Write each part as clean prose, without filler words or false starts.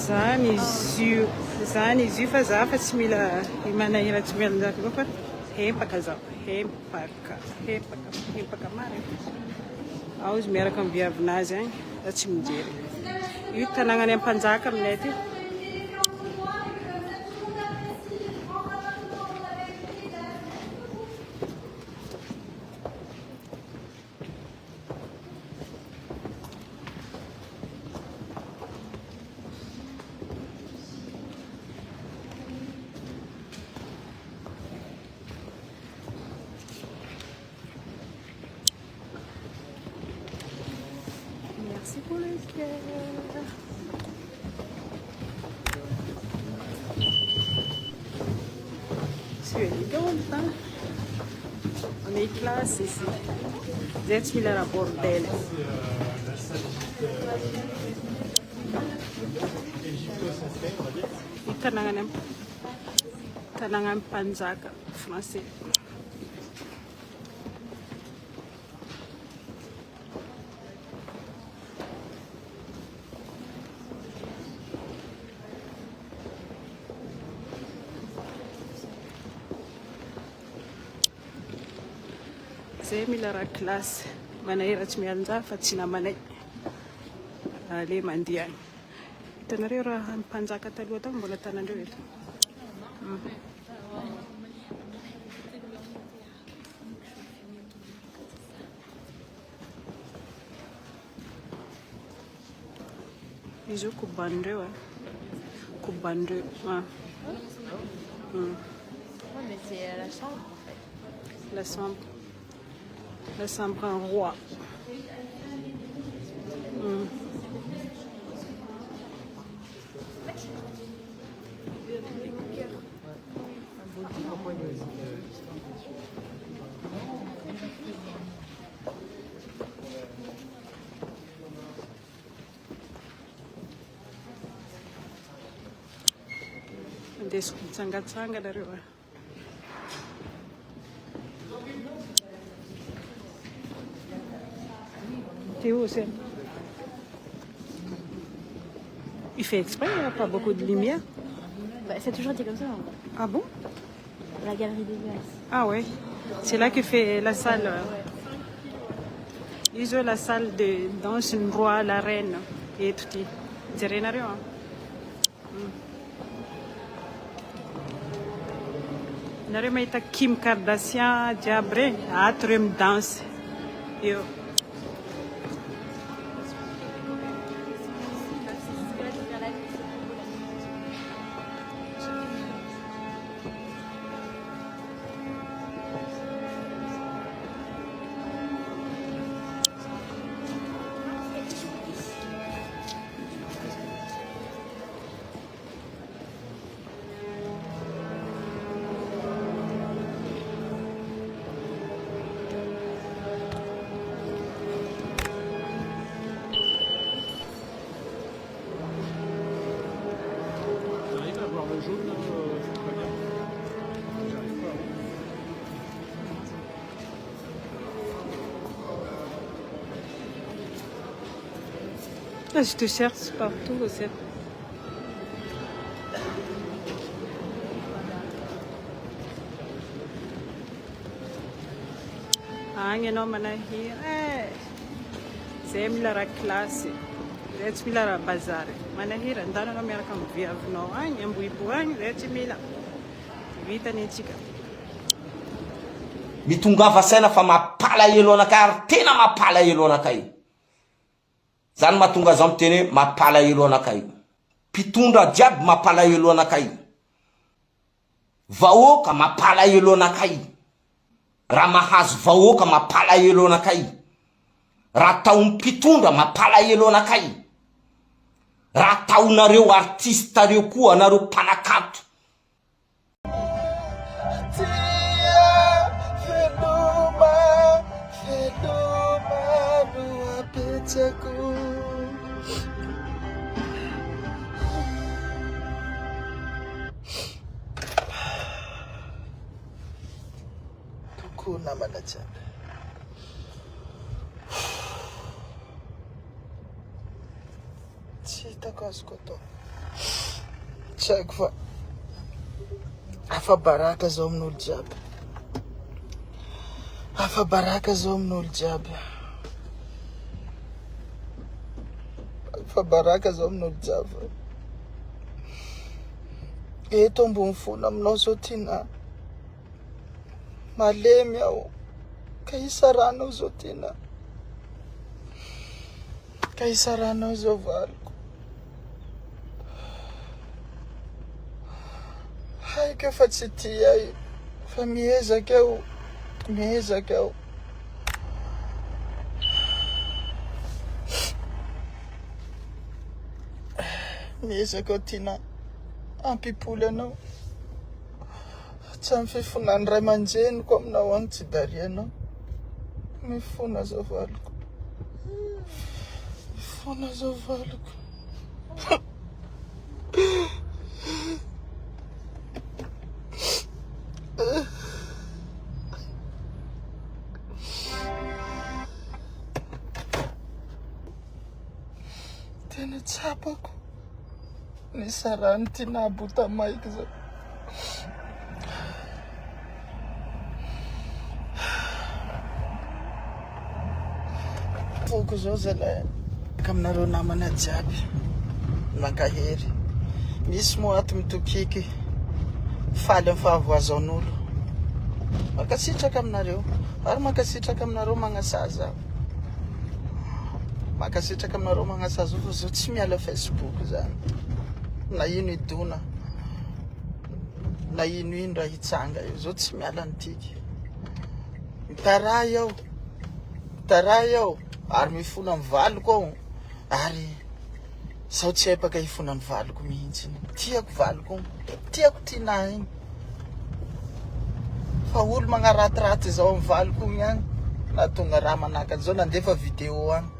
Zany izy io fa za fa tsy mila manahira tsy mianjaka koa fa hempaka zaho hempaka marina ao izy miaraka amin'ny viavinazy agny za tsy mijery io tanàgnany Ampanjaka aminay aty. Merci pour le cœur. C'est élégant, hein? On est classe ici. Zet mila la bordel. Tanangan Panjaka, français. Zay mila raha classe manahira tsy mianjara fa tsy namanay ale mandeha any. Hitanareo raha Mpanjaka taloha tao mbola tanandreo eto. Izy io kobanindreo kobanindreo. Mais c'est la chambre en fait. La chambre en roi. Andeso mitsangatsanganareo. T'es où, c'est? Il fait exprès, il n'y a pas beaucoup de lumière. Bah, ça a toujours été comme ça. Hein. Ah bon? La galerie des glaces. Ah ouais. C'est là que fait la salle. Ils ont la salle de danse, une roi, la reine et tout. C'est rien à rien. Nareo mahita Kim Kardashian jiaby regny ato reo midansy eo. Là, je te cherche partout aussi. Agny anao manahira. Zay mila raha klasy. Zay tsy mila raha bazary. Manahira andana anao miaraka amin'ny viavinao agny ambohibo agny zay tsy mila. Vitany antsika. Mitongava saina fa mapala elo anakay ary tena mapala elo anakay. Zany mahatonga zaho miteny mapala elo anakay. Mpitondra jiaby mapala elo anakay. Vahoaka mapala elo anakay. Raha mahazo vahoaka mapala elo anakay. Raha taon'ny mpitondra mapala elo anakay. Raha taonareo artista reo koa anareo mpanakanto. Tuku namana jiaby. Tsy hitako azoko atao. Tsy haiko fa afa baraka zao amin'olo jiaby. Afa baraka zao amin'olo jiaby. Afa baraka zao amin'olo jiaby. Eto ambony fona aminao zao tina. Malemy aho. Ka isaranao zao tina. Ka isaranao zao valiko. Haiko efa tsy tia io. Fa miezaka aho. Miezaka aho. Miezaka aho tina. Ampipoly anao. Tsy amin'ny fifonany ray aman-dreniko aminao any tsy darianao. Mifona zao valiko. Mifona zao valiko. Tena tsapako. Nisarany tina bota maiky zao. Foko zao zalahy. Aminareo namana jiaby. Mankahery. Misy moa ato mitokiky. Faly amin'ny fahavoazan'olo. Mankasitraka aminareo. Ary mankasitraka aminareo magnasaza. Mankasitraka aminareo magnasaza fa zao tsy miala Facebook zany. Na ino idona. Na ino raha hitsanga io. Zao tsy miala antiky. Taray aho. Taray aho. Ary mifona amin'ny valiko aho. Ary zao tsy epaka hifona amin'ny valiko mihitsy. Tiako valiko. Tiako tina igny. Fa olo magnaratraty zao amin'ny valiko igny. Na tonga raha manaka zao nandefa vidéo agny.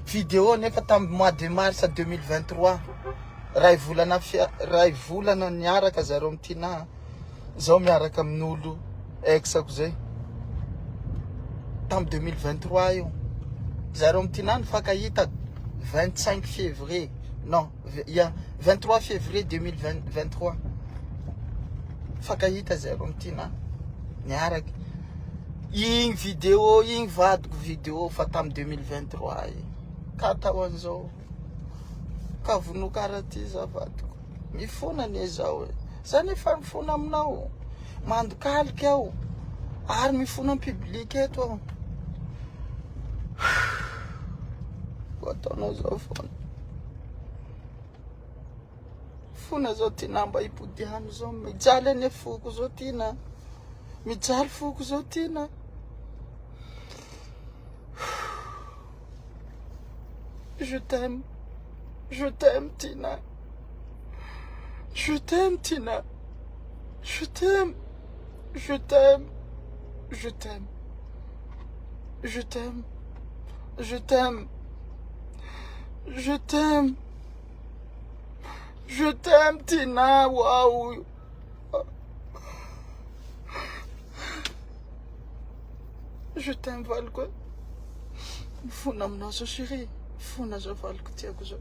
Vidéo nefa tamin'ny mois de mars 2023. Ray volana niaraka zareo amin'ny tina. Zao miaraka amin'olo exako zay. Tamin'ny 2023 io. Zareo amin'ny tina nifankahita 25 février. Non, il y a 23 février 2023. Fakahita zareo amin'ny tina. Niaraka. Igny vidéo, igny vadiko vidéo fa tamin'ny 2023 igny. Ka tao an'izao. Ka vonokara ty za vadiko. Mifona ne zao e. Zany efa mifona aminao. Mandokaliky aho. Ary mifona amin'ny public eto aho. Ataonao zao fona. Fona zao tina mba hipodiano zao. Mijaly ane foko zao tina. Mijaly foko zao tina. Je t'aime. Je t'aime, Tina. Je t'aime, Tina. Je t'aime. Je t'aime. Je t'aime. Je t'aime. Je t'aime. Je t'aime. Je t'aime, Tina. Waouh. Je t'aime, Valko. Fona aminao zao chérie. Fona zao valiko tiako zao.